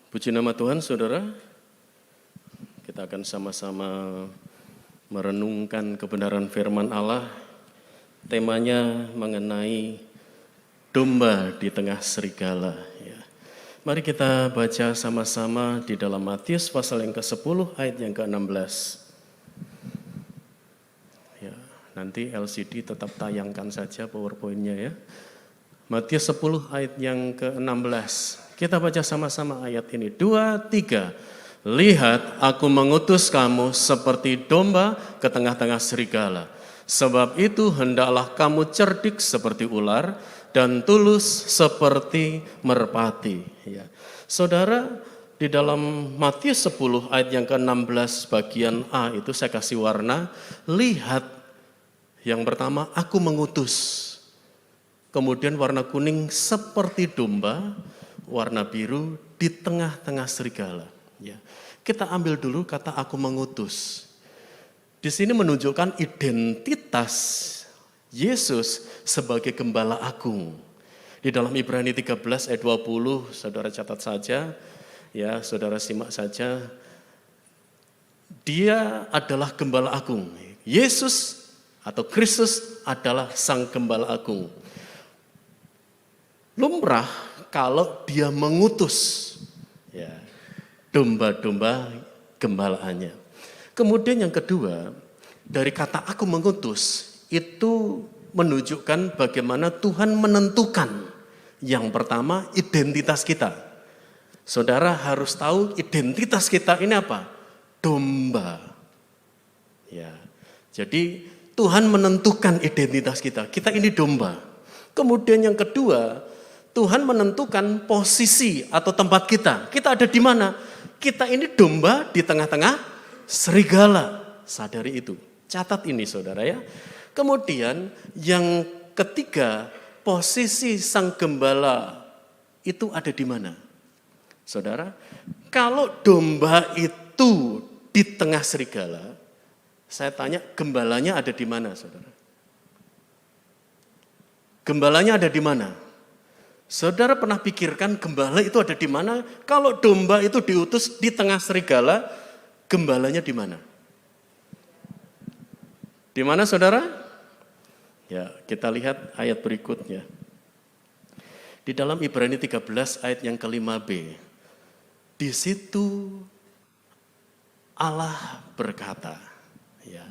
Puji nama Tuhan, saudara. Kita akan sama-sama merenungkan kebenaran firman Allah. Temanya mengenai domba di tengah serigala. Ya. Mari kita baca sama-sama di dalam Matius pasal yang ke-10 ayat yang ke-16. Ya, nanti LCD tetap tayangkan saja PowerPoint-nya ya. Matius 10 ayat yang ke-16. Kita baca sama-sama ayat ini. 2, 3. Lihat, aku mengutus kamu seperti domba ke tengah-tengah serigala. Sebab itu hendaklah kamu cerdik seperti ular dan tulus seperti merpati. Ya. Saudara, di dalam Matius 10 ayat yang ke-16 bagian A itu saya kasih warna. Lihat, yang pertama, aku mengutus. Kemudian warna kuning seperti domba, warna biru di tengah-tengah serigala. Ya. Kita ambil dulu kata aku mengutus. Di sini menunjukkan identitas Yesus sebagai gembala agung. Di dalam Ibrani 13 ayat 20, saudara catat saja, ya saudara simak saja. Dia adalah gembala agung. Yesus atau Kristus adalah sang gembala agung. Lumrah kalau dia mengutus ya, domba-domba gembalaannya. Kemudian yang kedua, dari kata aku mengutus, itu menunjukkan bagaimana Tuhan menentukan. Yang pertama, identitas kita. Saudara harus tahu identitas kita ini apa? Domba. Ya. Jadi Tuhan menentukan identitas kita. Kita ini domba. Kemudian yang kedua, Tuhan menentukan posisi atau tempat kita. Kita ada di mana? Kita ini domba di tengah-tengah serigala. Sadari itu. Catat ini saudara ya. Kemudian yang ketiga, posisi sang gembala itu ada di mana? Saudara, kalau domba itu di tengah serigala, saya tanya gembalanya ada di mana saudara? Gembalanya ada di mana? Saudara pernah pikirkan gembala itu ada di mana? Kalau domba itu diutus di tengah serigala, gembalanya di mana? Di mana saudara? Ya, kita lihat ayat berikutnya. Di dalam Ibrani 13 ayat yang ke-5b. Di situ Allah berkata, ya,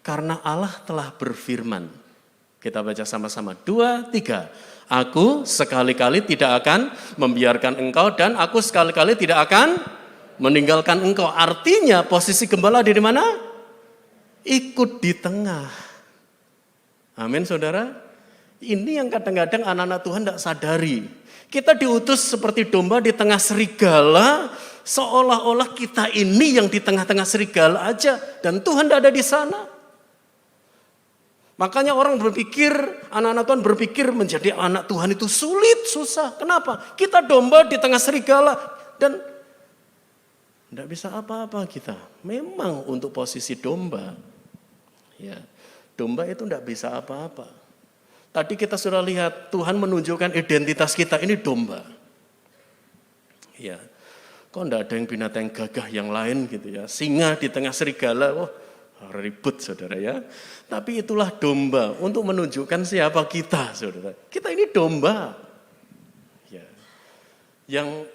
karena Allah telah berfirman. Kita baca sama-sama. 2, 3. Aku sekali-kali tidak akan membiarkan engkau dan aku sekali-kali tidak akan meninggalkan engkau. Artinya posisi gembala di mana? Ikut di tengah. Amin saudara. Ini yang kadang-kadang anak-anak Tuhan tidak sadari. Kita diutus seperti domba di tengah serigala. Seolah-olah kita ini yang di tengah-tengah serigala aja. Dan Tuhan tidak ada di sana. Makanya orang berpikir, anak-anak Tuhan berpikir menjadi anak Tuhan itu sulit, susah. Kenapa? Kita domba di tengah serigala dan tidak bisa apa-apa kita. Memang untuk posisi domba, ya, domba itu tidak bisa apa-apa. Tadi kita sudah lihat Tuhan menunjukkan identitas kita ini domba. Ya, kok tidak ada yang binatang gagah yang lain gitu ya? Singa di tengah serigala, wah ribut saudara ya. Tapi itulah domba untuk menunjukkan siapa kita saudara. Kita ini domba. Ya. Yang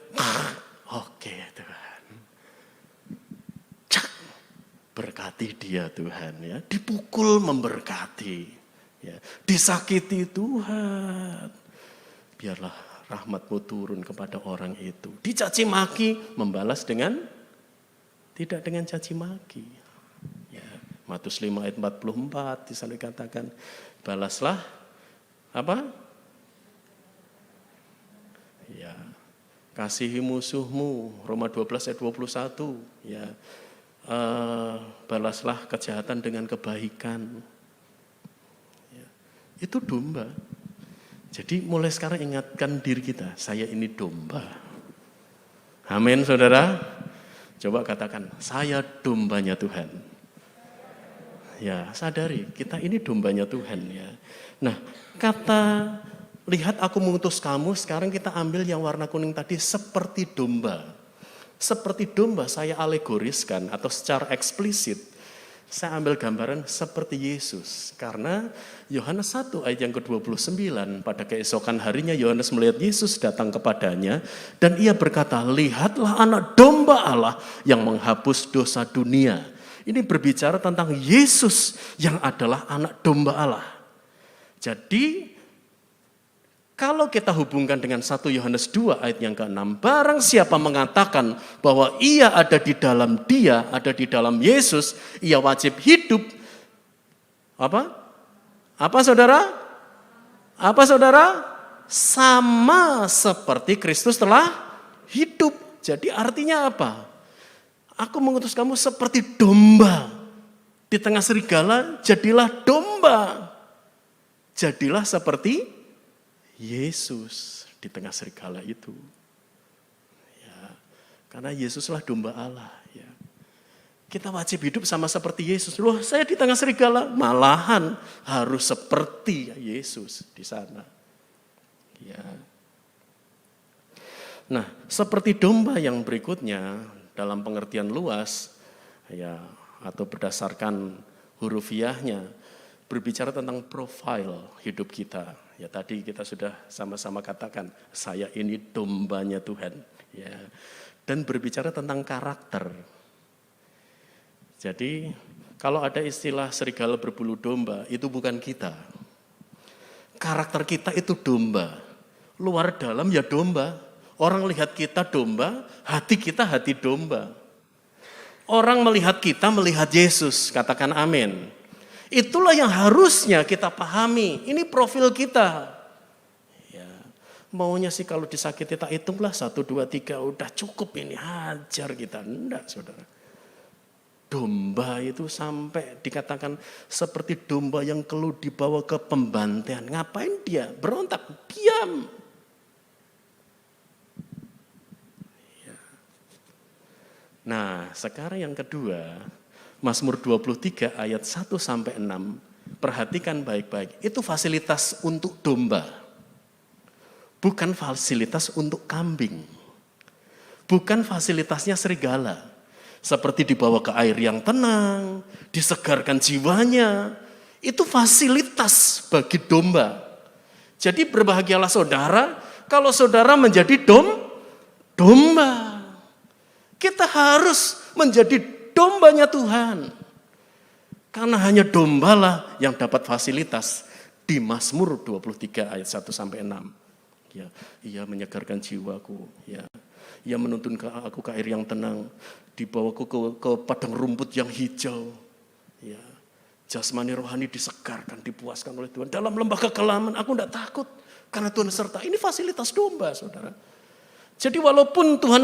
oke Tuhan. Cak, berkati dia Tuhan ya. Dipukul memberkati. Ya. Disakiti Tuhan. Biarlah rahmat-Mu turun kepada orang itu. Dicaci maki membalas dengan tidak dengan caci maki. Matius 5 ayat 44 di sana dikatakan, balaslah apa? Ya, kasihi musuhmu, Roma 12 ayat 21, ya. Balaslah kejahatan dengan kebaikan. Ya, itu domba. Jadi mulai sekarang ingatkan diri kita, saya ini domba. Amin saudara. Coba katakan, saya dombanya Tuhan. Ya, sadari kita ini dombanya Tuhan ya. Nah, kata lihat aku mengutus kamu, sekarang kita ambil yang warna kuning tadi seperti domba. Seperti domba saya alegoriskan atau secara eksplisit. Saya ambil gambaran seperti Yesus. Karena Yohanes 1 ayat yang ke-29, pada keesokan harinya Yohanes melihat Yesus datang kepadanya, dan ia berkata, lihatlah anak domba Allah yang menghapus dosa dunia. Ini berbicara tentang Yesus yang adalah anak domba Allah. Jadi, kalau kita hubungkan dengan 1 Yohanes 2 ayat yang ke-6, barang siapa mengatakan bahwa ia ada di dalam dia, ada di dalam Yesus, ia wajib hidup. Apa? Apa saudara? Apa saudara? Sama seperti Kristus telah hidup. Jadi artinya apa? Aku mengutus kamu seperti domba. Di tengah serigala, jadilah domba. Jadilah seperti Yesus di tengah serigala itu. Ya, karena Yesuslah domba Allah. Ya. Kita wajib hidup sama seperti Yesus. Loh, saya di tengah serigala, malahan harus seperti Yesus di sana. Ya. Nah, seperti domba yang berikutnya dalam pengertian luas, ya, atau berdasarkan hurufiahnya, berbicara tentang profil hidup kita. Ya tadi kita sudah sama-sama katakan, saya ini dombanya Tuhan. Ya. Dan berbicara tentang karakter. Jadi kalau ada istilah serigala berbulu domba, itu bukan kita. Karakter kita itu domba. Luar dalam ya domba. Orang lihat kita domba, hati kita hati domba. Orang melihat kita melihat Yesus, katakan amin. Itulah yang harusnya kita pahami. Ini profil kita. Ya, maunya sih kalau disakiti tak hitunglah 1, 2, 3 udah cukup ini hajar kita. Enggak saudara. Domba itu sampai dikatakan seperti domba yang keluh dibawa ke pembantaian. Ngapain dia? Berontak, diam. Ya. Nah sekarang yang kedua, Mazmur 23 ayat 1-6, perhatikan baik-baik. Itu fasilitas untuk domba. Bukan fasilitas untuk kambing. Bukan fasilitasnya serigala. Seperti dibawa ke air yang tenang, disegarkan jiwanya. Itu fasilitas bagi domba. Jadi berbahagialah saudara, kalau saudara menjadi domba. Kita harus menjadi dombanya Tuhan. Karena hanya dombalah yang dapat fasilitas di Mazmur 23 ayat 1-6. Ya, ia menyegarkan jiwaku, ya. Ia menuntun aku ke air yang tenang, dibawaku ke padang rumput yang hijau. Ya. Jasmani rohani disegarkan, dipuaskan oleh Tuhan. Dalam lembah kekelaman aku tidak takut karena Tuhan serta. Ini fasilitas domba, saudara. Jadi walaupun Tuhan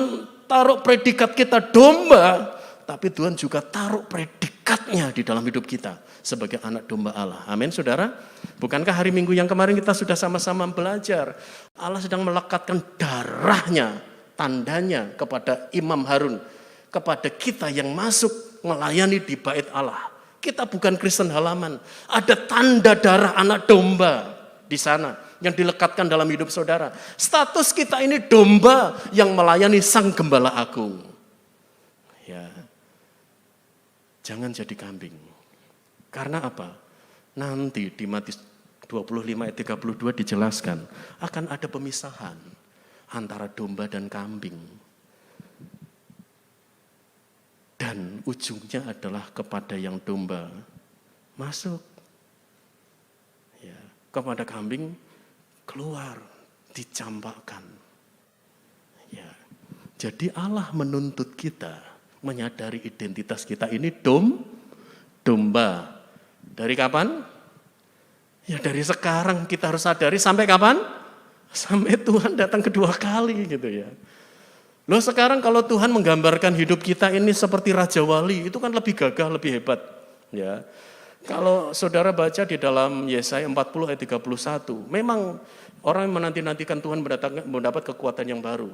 taruh predikat kita domba, tapi Tuhan juga taruh predikatnya di dalam hidup kita sebagai anak domba Allah. Amin, saudara. Bukankah hari Minggu yang kemarin kita sudah sama-sama belajar, Allah sedang melekatkan darahnya, tandanya kepada Imam Harun, kepada kita yang masuk melayani di bait Allah. Kita bukan Kristen halaman, ada tanda darah anak domba di sana yang dilekatkan dalam hidup saudara. Status kita ini domba yang melayani Sang Gembala Agung. Ya. Jangan jadi kambing. Karena apa? Nanti di Matius 25 ayat 32 dijelaskan akan ada pemisahan antara domba dan kambing. Dan ujungnya adalah kepada yang domba masuk. Ya, kepada kambing keluar, dicampakkan. Ya. Jadi Allah menuntut kita menyadari identitas kita ini domba. Dari kapan? Ya dari sekarang kita harus sadari sampai kapan? Sampai Tuhan datang kedua kali gitu ya. Loh sekarang kalau Tuhan menggambarkan hidup kita ini seperti Raja Wali, itu kan lebih gagah, lebih hebat. Ya. Kalau saudara baca di dalam Yesaya 40 ayat 31, memang orang yang menanti-nantikan Tuhan mendapat kekuatan yang baru.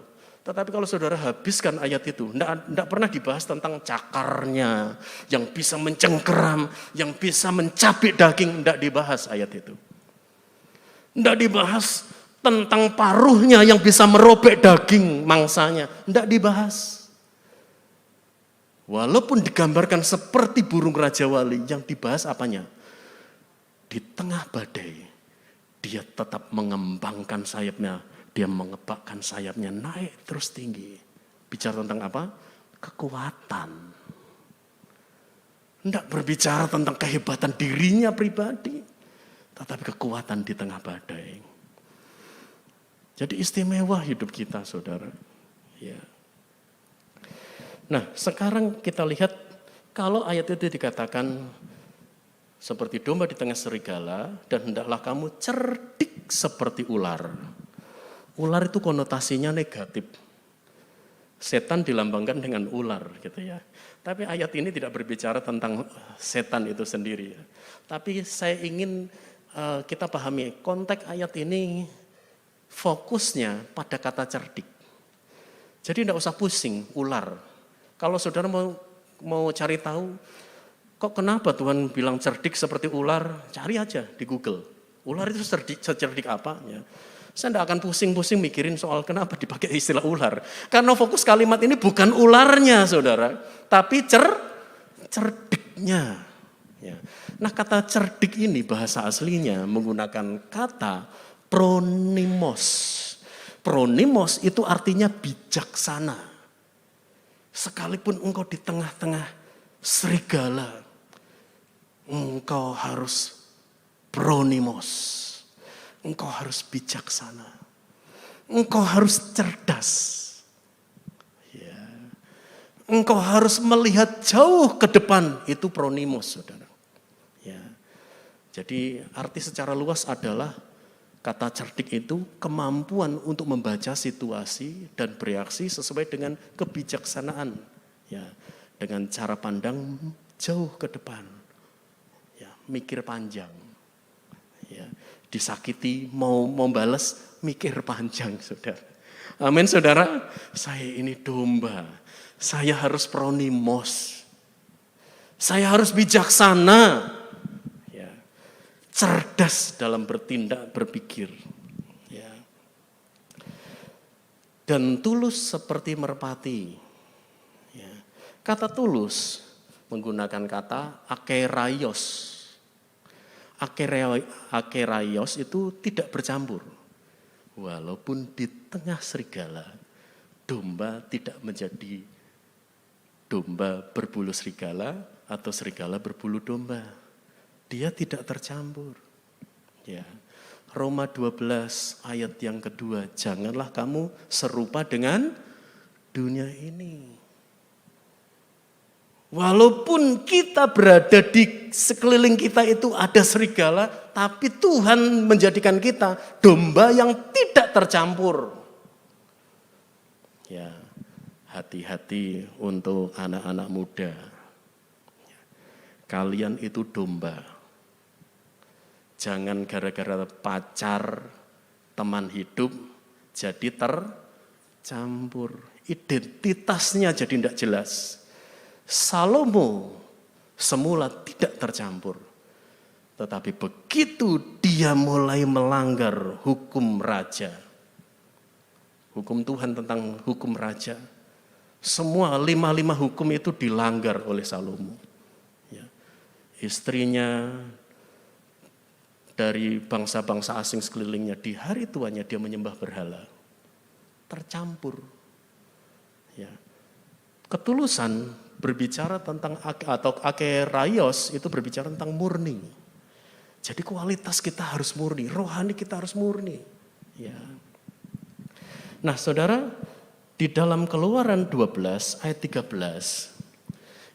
Tetapi kalau saudara habiskan ayat itu, tidak pernah dibahas tentang cakarnya, yang bisa mencengkeram, yang bisa mencabik daging, tidak dibahas ayat itu. Tidak dibahas tentang paruhnya yang bisa merobek daging mangsanya, tidak dibahas. Walaupun digambarkan seperti burung Raja Wali, yang dibahas apanya? Di tengah badai, dia tetap mengembangkan sayapnya, dia mengebakkan sayapnya naik terus tinggi. Bicara tentang apa? Kekuatan. Tidak berbicara tentang kehebatan dirinya pribadi, tetapi kekuatan di tengah badai. Jadi istimewa hidup kita, saudara. Ya. Nah, sekarang kita lihat kalau ayat itu dikatakan seperti domba di tengah serigala dan hendaklah kamu cerdik seperti ular. Ular itu konotasinya negatif. Setan dilambangkan dengan ular gitu ya. Tapi ayat ini tidak berbicara tentang setan itu sendiri ya. Tapi saya ingin kita pahami konteks ayat ini fokusnya pada kata cerdik. Jadi tidak usah pusing ular. Kalau saudara mau cari tahu, kok kenapa Tuhan bilang cerdik seperti ular, cari aja di Google. Ular itu secerdik apa? Ya. Saya tidak akan pusing-pusing mikirin soal kenapa dipakai istilah ular. Karena fokus kalimat ini bukan ularnya, saudara, tapi cerdiknya. Ya. Nah, kata cerdik ini bahasa aslinya menggunakan kata pronimos. Pronimos itu artinya bijaksana. Sekalipun engkau di tengah-tengah serigala, engkau harus pronimos. Engkau harus bijaksana. Engkau harus cerdas. Ya. Engkau harus melihat jauh ke depan. Itu pronimos, saudara. Ya. Jadi arti secara luas adalah kata cerdik itu kemampuan untuk membaca situasi dan bereaksi sesuai dengan kebijaksanaan. Ya, dengan cara pandang jauh ke depan. Ya, mikir panjang. Ya, disakiti mau balas mikir panjang, saudara. Amin, saudara. Saya ini domba. Saya harus pronimos. Saya harus bijaksana. Cerdas dalam bertindak, berpikir. Ya. Dan tulus seperti merpati. Ya. Kata tulus menggunakan kata akeraios. Akeraios itu tidak bercampur. Walaupun di tengah serigala, domba tidak menjadi domba berbulu serigala atau serigala berbulu domba. Dia tidak tercampur. Ya. Roma 12 ayat yang kedua, janganlah kamu serupa dengan dunia ini. Walaupun kita berada di sekeliling kita itu ada serigala, tapi Tuhan menjadikan kita domba yang tidak tercampur. Ya, hati-hati untuk anak-anak muda. Kalian itu domba. Jangan gara-gara pacar, teman hidup, jadi tercampur. Identitasnya jadi tidak jelas. Salomo semula tidak tercampur. Tetapi begitu dia mulai melanggar hukum raja. Hukum Tuhan tentang hukum raja. Semua 5 hukum itu dilanggar oleh Salomo. Ya. Istrinya dari bangsa-bangsa asing sekelilingnya, di hari tuanya dia menyembah berhala. Tercampur. Ya. Ketulusan berbicara tentang, atau akeraios itu berbicara tentang murni. Jadi kualitas kita harus murni, rohani kita harus murni. Ya. Nah, saudara, di dalam Keluaran 12 ayat 13,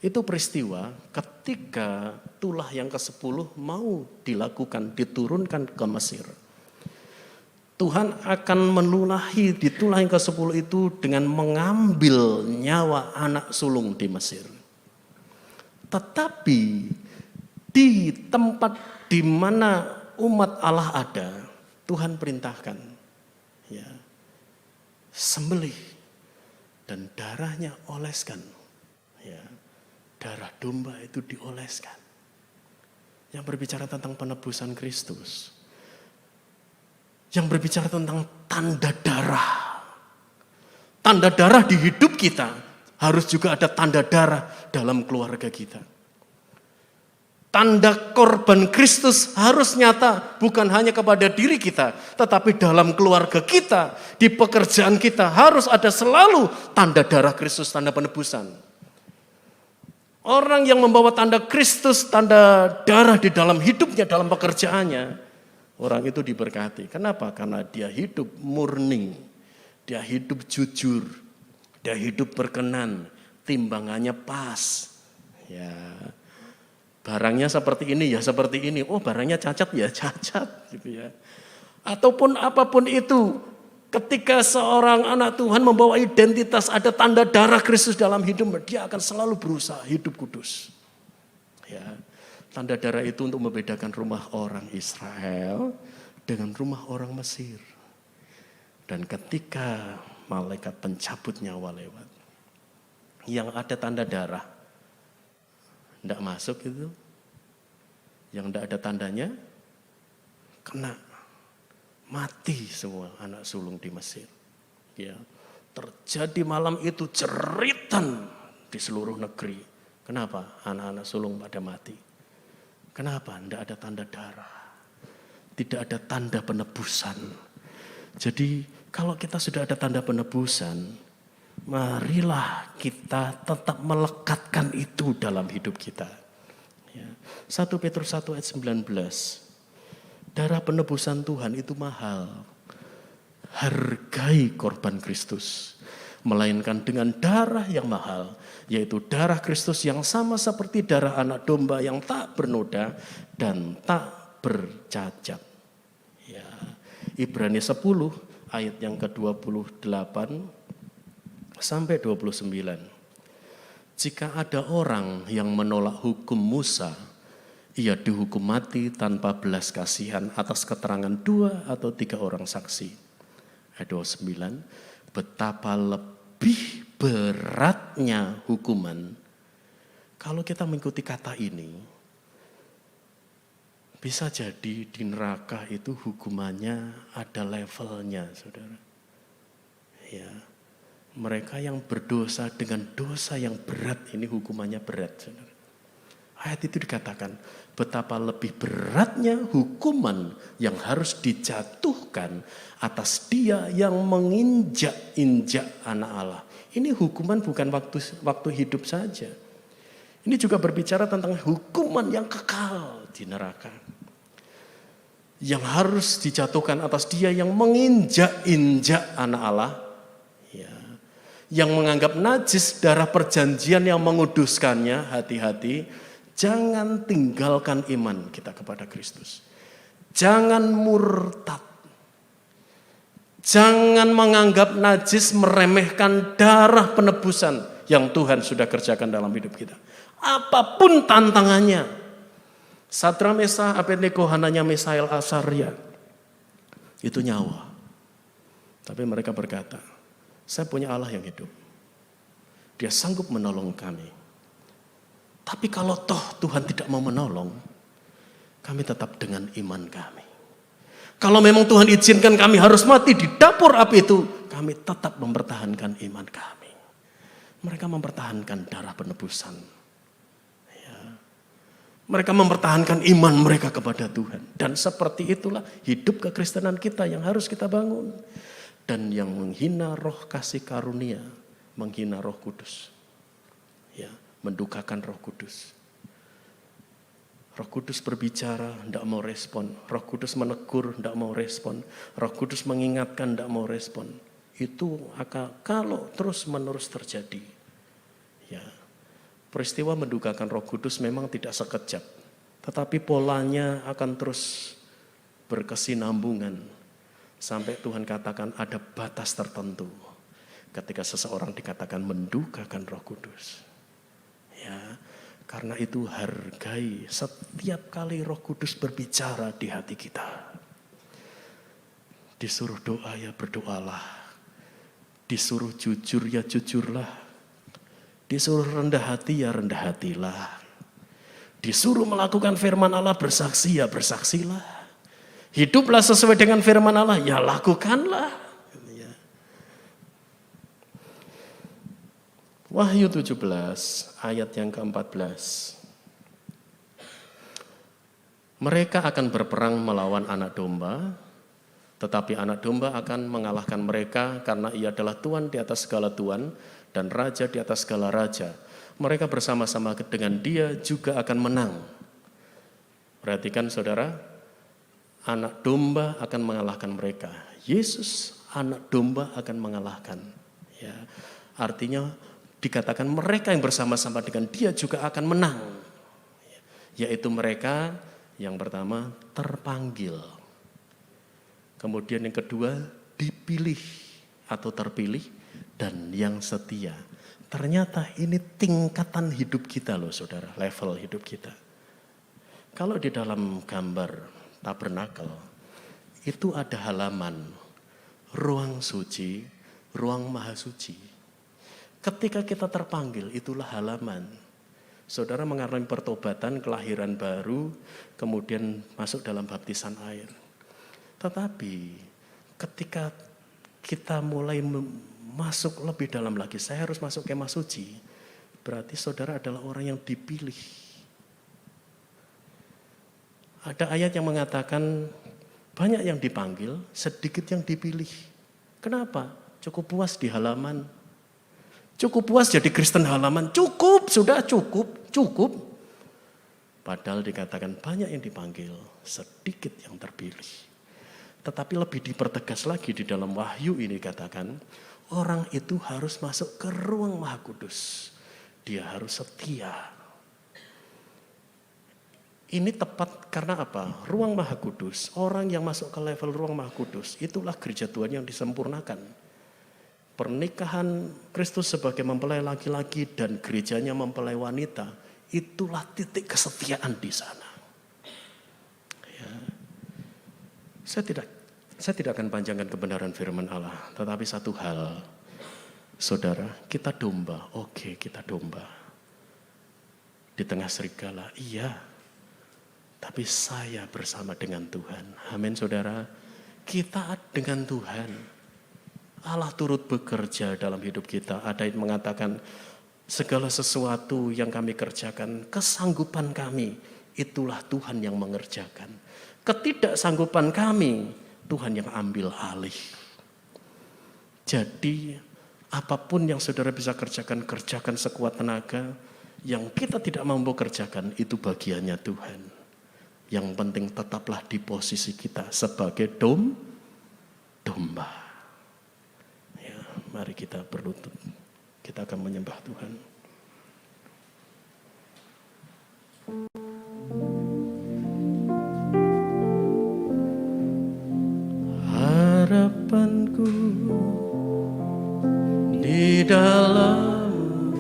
itu peristiwa ketika tulah yang ke-10 mau dilakukan, diturunkan ke Mesir. Tuhan akan melulahi di tulah yang ke-10 itu dengan mengambil nyawa anak sulung di Mesir. Tetapi di tempat di mana umat Allah ada, Tuhan perintahkan, ya, sembelih dan darahnya oleskan. Ya. Darah domba itu dioleskan. Yang berbicara tentang penebusan Kristus. Yang berbicara tentang tanda darah. Tanda darah di hidup kita harus juga ada tanda darah dalam keluarga kita. Tanda korban Kristus harus nyata bukan hanya kepada diri kita, tetapi dalam keluarga kita, di pekerjaan kita harus ada selalu tanda darah Kristus, tanda penebusan. Orang yang membawa tanda Kristus, tanda darah di dalam hidupnya, dalam pekerjaannya, orang itu diberkati. Kenapa? Karena dia hidup murni, dia hidup jujur, dia hidup berkenan, timbangannya pas. Ya, barangnya seperti ini ya seperti ini. Oh, barangnya cacat ya cacat, gitu ya. Ataupun apapun itu, ketika seorang anak Tuhan membawa identitas, ada tanda darah Kristus dalam hidupnya, dia akan selalu berusaha hidup kudus. Ya, tanda darah itu untuk membedakan rumah orang Israel dengan rumah orang Mesir. Dan ketika malaikat pencabut nyawa lewat, yang ada tanda darah, tidak masuk itu. Yang tidak ada tandanya, kena. Mati semua anak sulung di Mesir. Ya, terjadi malam itu jeritan di seluruh negeri. Kenapa? Anak-anak sulung pada mati. Kenapa? Tidak ada tanda darah. Tidak ada tanda penebusan. Jadi kalau kita sudah ada tanda penebusan, marilah kita tetap melekatkan itu dalam hidup kita. Ya. 1 Petrus 1 ayat 19. Darah penebusan Tuhan itu mahal. Hargai korban Kristus. Melainkan dengan darah yang mahal. Yaitu darah Kristus yang sama seperti darah anak domba yang tak bernoda dan tak bercacat. Ya. Ibrani 10 ayat yang ke-28 sampai 29. Jika ada orang yang menolak hukum Musa, ia dihukum mati tanpa belas kasihan atas keterangan 2 atau 3 orang saksi. Ayat 29, betapa lebih beratnya hukuman. Kalau kita mengikuti kata ini, bisa jadi di neraka itu hukumannya ada levelnya, saudara. Ya, mereka yang berdosa dengan dosa yang berat, ini hukumannya berat, saudara. Ayat itu dikatakan, betapa lebih beratnya hukuman yang harus dijatuhkan atas dia yang menginjak-injak anak Allah. Ini hukuman bukan waktu hidup saja. Ini juga berbicara tentang hukuman yang kekal di neraka. Yang harus dijatuhkan atas dia yang menginjak-injak anak Allah. Ya. Yang menganggap najis darah perjanjian yang menguduskannya, hati-hati. Jangan tinggalkan iman kita kepada Kristus. Jangan murtad. Jangan menganggap najis, meremehkan darah penebusan yang Tuhan sudah kerjakan dalam hidup kita. Apapun tantangannya. Sadra, Mesah, Abednego, Hananya, Misael, Azaria. Itu nyawa. Tapi mereka berkata, saya punya Allah yang hidup. Dia sanggup menolong kami. Tapi kalau toh Tuhan tidak mau menolong, kami tetap dengan iman kami. Kalau memang Tuhan izinkan kami harus mati di dapur api itu, kami tetap mempertahankan iman kami. Mereka mempertahankan darah penebusan. Ya. Mereka mempertahankan iman mereka kepada Tuhan. Dan seperti itulah hidup kekristenan kita yang harus kita bangun. Dan yang menghina roh kasih karunia, menghina roh kudus. Ya. Mendukakan Roh Kudus. Roh Kudus berbicara, tidak mau respon. Roh Kudus menegur, tidak mau respon. Roh Kudus mengingatkan, tidak mau respon. Itu kalau terus-menerus terjadi. Ya, peristiwa mendukakan Roh Kudus memang tidak sekejap. Tetapi polanya akan terus berkesinambungan. Sampai Tuhan katakan ada batas tertentu. Ketika seseorang dikatakan mendukakan Roh Kudus. Ya, karena itu hargai setiap kali Roh Kudus berbicara di hati kita. Disuruh doa ya berdoalah. Disuruh jujur ya jujurlah. Disuruh rendah hati ya rendah hatilah. Disuruh melakukan firman Allah bersaksi ya bersaksilah. Hiduplah sesuai dengan firman Allah ya lakukanlah. Wahyu 17 ayat yang ke-14. Mereka akan berperang melawan anak domba, tetapi anak domba akan mengalahkan mereka karena ia adalah Tuhan di atas segala Tuhan dan Raja di atas segala Raja. Mereka bersama-sama dengan dia juga akan menang. Perhatikan saudara, anak domba akan mengalahkan mereka. Yesus, anak domba akan mengalahkan. Ya, artinya dikatakan mereka yang bersama-sama dengan dia juga akan menang. Yaitu mereka yang pertama terpanggil. Kemudian yang kedua dipilih atau terpilih dan yang setia. Ternyata ini tingkatan hidup kita loh saudara, level hidup kita. Kalau di dalam gambar tabernakel itu ada halaman, ruang suci, ruang maha suci. Ketika kita terpanggil itulah halaman. Saudara mengalami pertobatan, kelahiran baru, kemudian masuk dalam baptisan air. Tetapi ketika kita mulai masuk lebih dalam lagi, saya harus masuk kemah suci. Berarti saudara adalah orang yang dipilih. Ada ayat yang mengatakan banyak yang dipanggil, sedikit yang dipilih. Kenapa? Cukup puas di halaman. Cukup puas jadi Kristen halaman. Cukup, sudah cukup. Padahal dikatakan banyak yang dipanggil, sedikit yang terpilih. Tetapi lebih dipertegas lagi di dalam Wahyu ini dikatakan, orang itu harus masuk ke ruang Maha Kudus. Dia harus setia. Ini tepat karena apa? Ruang Maha Kudus, orang yang masuk ke level ruang Maha Kudus, itulah gereja Tuhan yang disempurnakan. Pernikahan Kristus sebagai mempelai laki-laki dan gerejanya mempelai wanita, itulah titik kesetiaan di sana. Ya. Saya tidak akan panjangkan kebenaran firman Allah, tetapi satu hal, saudara, kita domba, oke kita domba. Di tengah serigala, iya. Tapi saya bersama dengan Tuhan. Amin saudara. Kita dengan Tuhan. Allah turut bekerja dalam hidup kita. Ada yang mengatakan segala sesuatu yang kami kerjakan, kesanggupan kami, itulah Tuhan yang mengerjakan. Ketidaksanggupan kami, Tuhan yang ambil alih. Jadi apapun yang saudara bisa kerjakan, kerjakan sekuat tenaga. Yang kita tidak mampu kerjakan, itu bagiannya Tuhan. Yang penting tetaplah di posisi kita sebagai domba. Ya, mari kita berlutut. Kita akan menyembah Tuhan. Harapanku di dalam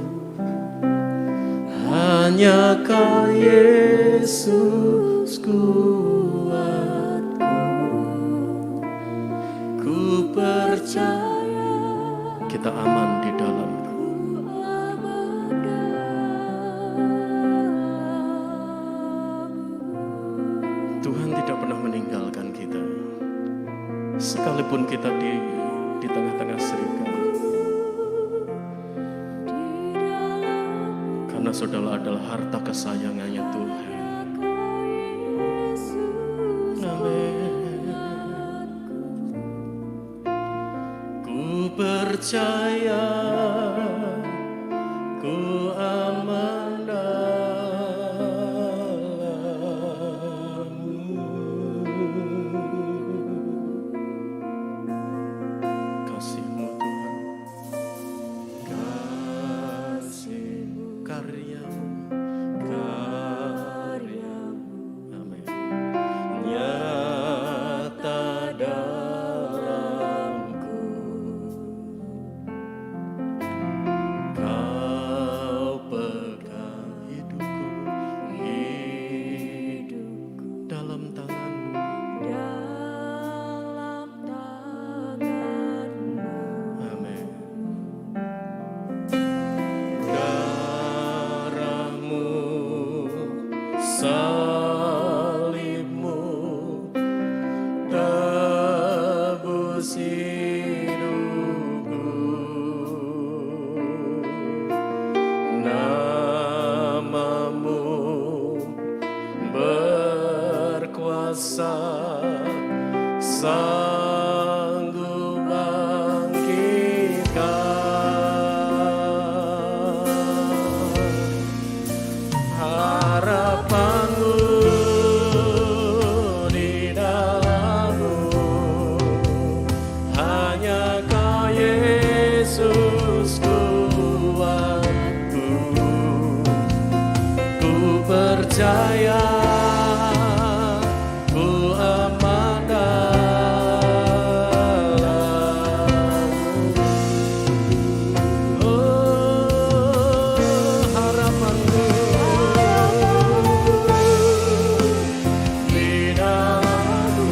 hanya Kau Yesus kuatku, ku percaya kita aman di dalam. Tuhan tidak pernah meninggalkan kita, sekalipun kita di tengah-tengah serigala. Karena saudara adalah harta kesayangannya Tuhan. Amin. Ku percaya, ku aman dalam-Mu. Kasih-Mu Tuhan, kasih-Mu, karya-Mu, amin. Nyata dalamku, percaya, ku aman dalam-Mu. Oh, harapanku di dalam-Mu.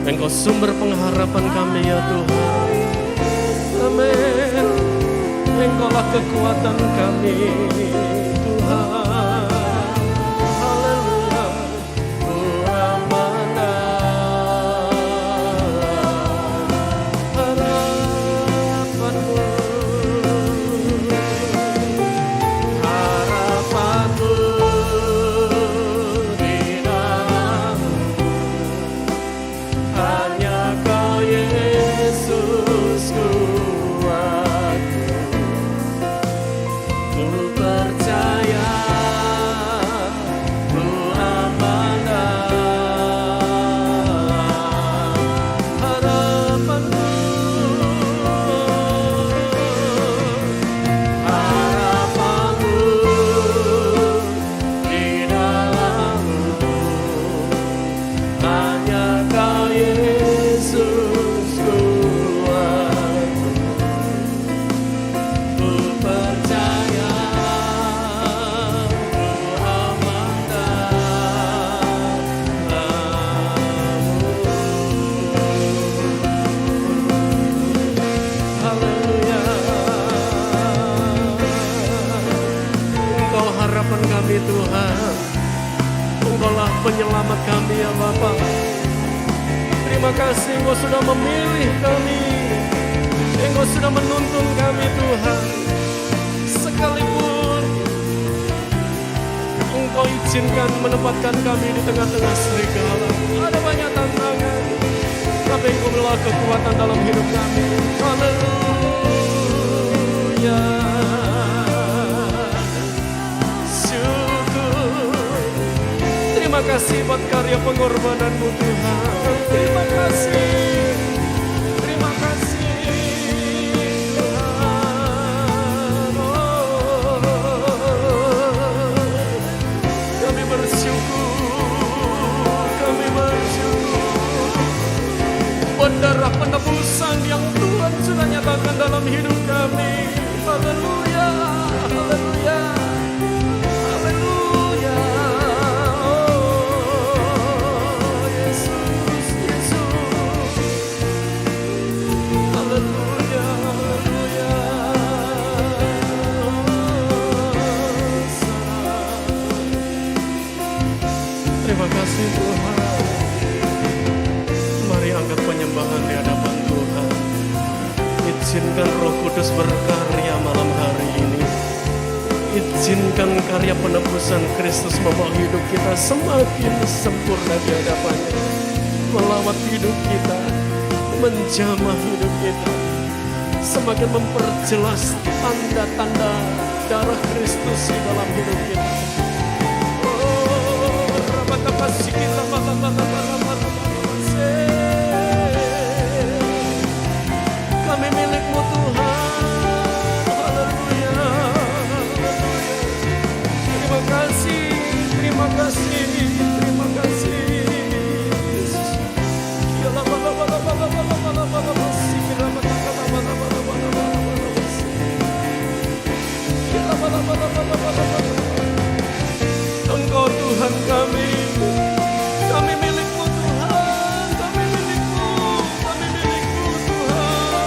Engkau sumber pengharapan kami ya Tuhan. Amin. Engkaulah kekuatan kami Tuhan. Haleluya. Ku aman harapan-Mu. Harapan-Mu di dalam-Mu. Hanya Kau Yesus kuatku. Ku percaya, ku aman dalam harapan-Mu. Harapan-Mu di dalam-Mu. Hanya Kau Yesus kuatku. Ku percaya, ku aman dalam-Mu. Haleluya. Engkau harapan kami Tuhan. Engkaulah penyelamat kami ya Bapa. Terima kasih Engkau sudah memilih kami. Engkau sudah menuntun kami Tuhan. Sekalipun Engkau izinkan menempatkan kami di tengah-tengah serigala, ada banyak tantangan, tapi Engkau adalah kekuatan dalam hidup kami. Haleluya. Syukur. Terima kasih buat karya pengorbanan-Mu Tuhan. Terima kasih. Terima kasih Tuhan. Oh, kami bersyukur. Kami bersyukur buat darah penebusan yang Tuhan sudah nyatakan dalam hidup kami. Haleluya. Haleluya. Haleluya. Oh, Yesus, Yesus. Haleluya. Haleluya. Terima kasih Tuhan. Mari angkat penyembahan di hadapan Tuhan. Izinkan Roh Kudus berkarya malam hari ini. Izinkan karya penebusan Kristus membawa hidup kita semakin sempurna di hadapannya. Melawat hidup kita, menjamah hidup kita, semakin memperjelas tanda-tanda darah Kristus di dalam hidup kita. Oh, rabatapasi kita, kami milik-Mu Tuhan. Haleluya. Terima kasih, terima kasih, terima kasih. Engkau Tuhan kami milik-Mu Tuhan, kami milik-Mu, kami milik-Mu Tuhan.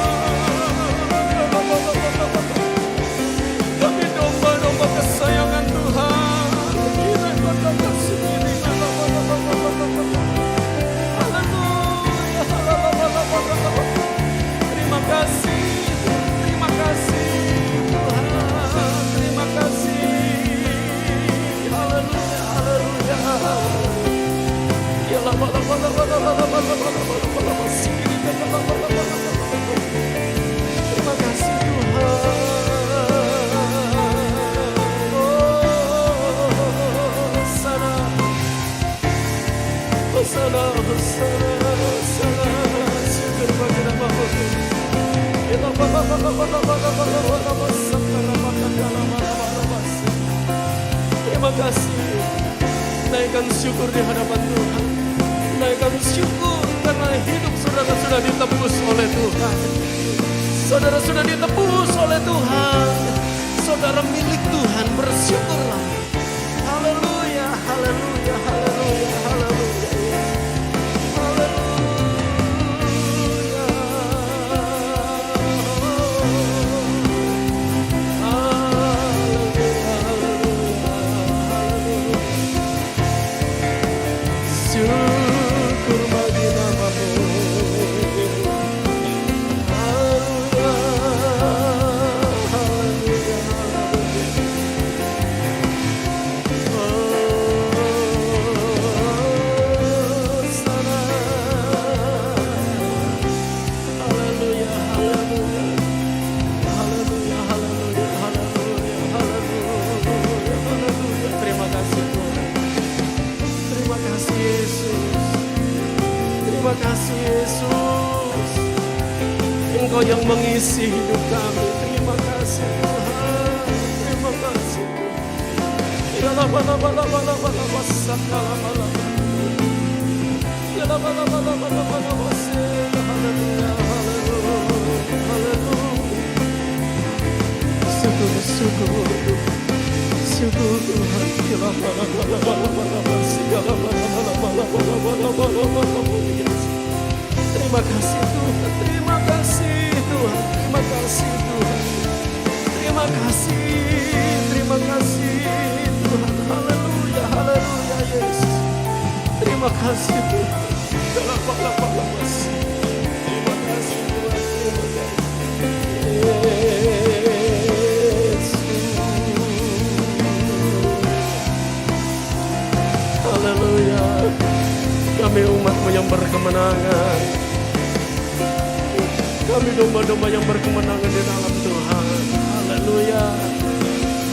Kami domba-domba kesayangan Tuhan. Kita katakan sendiri. Haleluya. Terima kasih, terima kasih Tuhan, terima kasih. Haleluya, haleluya. Terima kasih Tuhan. Hosana, hosana, hosana. Syukur bagi nama-Mu. Terima kasih. naikkan syukur di hadapan Tuhan. Naikkan syukur karena hidup saudara sudah ditebus oleh Tuhan. Saudara sudah ditebus oleh Tuhan. Saudara milik Tuhan, bersyukurlah. Haleluya, haleluya, haleluya, haleluya. Syukur bagi nama-Mu. Haleluya, haleluya, sana. Haleluya, haleluya, haleluya, haleluya, haleluya, haleluya, haleluya. Terima kasih Tuhan. Terima kasih Yesus. Terima kasih Yesus. Engkau yang mengisi hidup kami. Terima kasih Tuhan. Terima kasih Tuhan. Syukur, syukur, syukur Tuhan. Terima kasih Tuhan, terima kasih Tuhan, terima kasih Tuhan, terima kasih Tuhan. Haleluya, haleluya Yesus. Terima kasih Tuhan. Terima kasih Tuhan, terima kasih. Haleluya. Kami umat-Mu yang berkemenangan. Kami domba-domba yang berkemenangan di dalam Tuhan. Haleluya.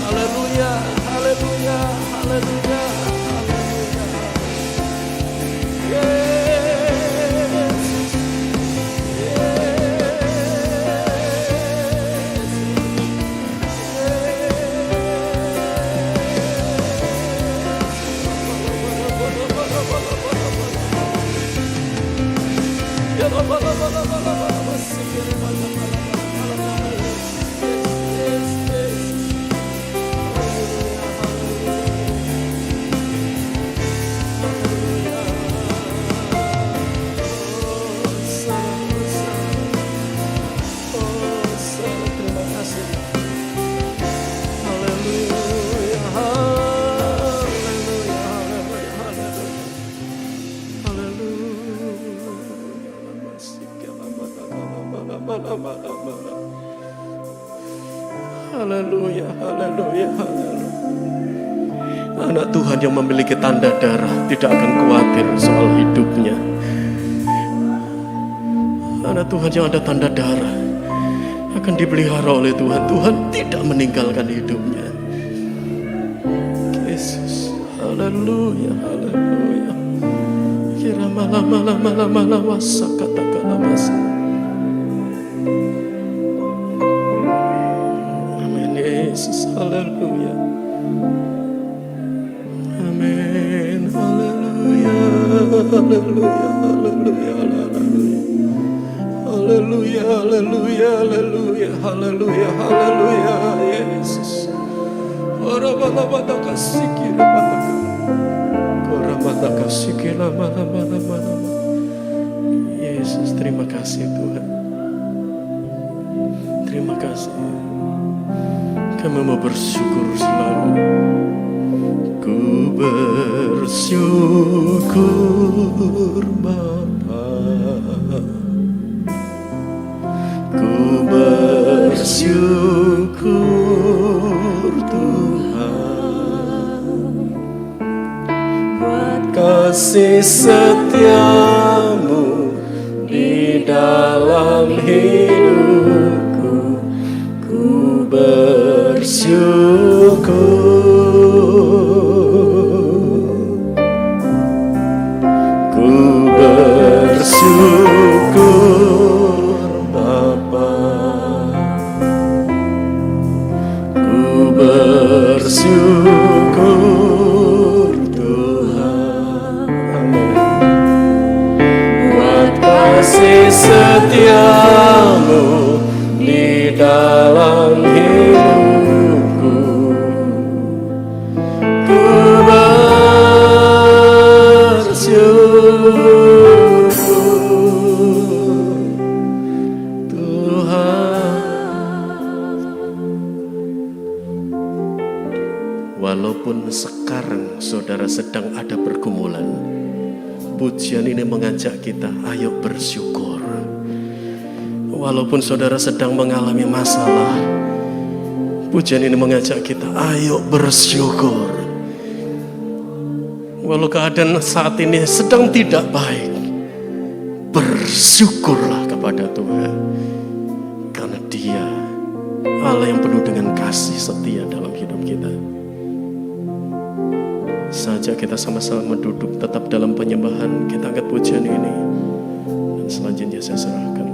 Haleluya. Haleluya. Haleluya. Haleluya. Yesus. Haleluya, haleluya, haleluya. Anak Tuhan yang memiliki tanda darah tidak akan khawatir soal hidupnya. Anak Tuhan yang ada tanda darah akan dipelihara oleh Tuhan. Tuhan tidak meninggalkan hidupnya. Yesus, haleluya, haleluya. Kira malam wasa kata-kata masa. Yesus, haleluya. Amin, haleluya, haleluya, haleluya, haleluya. Haleluya, haleluya, haleluya, haleluya, haleluya, Yesus. Ora bala bala kasikira bala. Ora bala kasikira bala bala bala. Yesus, terima kasih Tuhan. Terima kasih. Kami mau bersyukur selalu. Ku bersyukur Bapa. Ku bersyukur Tuhan buat kasih setiamu di dalam hidupku. Ku bersyukur, ku bersyukur Bapa, ku bersyukur Tuhan. setiamu di dalam hidupku. Ku bersyukur Tuhan. Walaupun sekarang saudara sedang ada pergumulan, pujian ini mengajak kita, ayo bersyukur. Walaupun saudara sedang mengalami masalah, pujian ini mengajak kita, ayo bersyukur. Walau keadaan saat ini sedang tidak baik, bersyukurlah kepada Tuhan. Karena Dia Allah yang penuh dengan kasih setia dalam hidup kita. Saja kita sama-sama duduk tetap dalam penyembahan, kita angkat pujian ini. Dan selanjutnya saya serahkan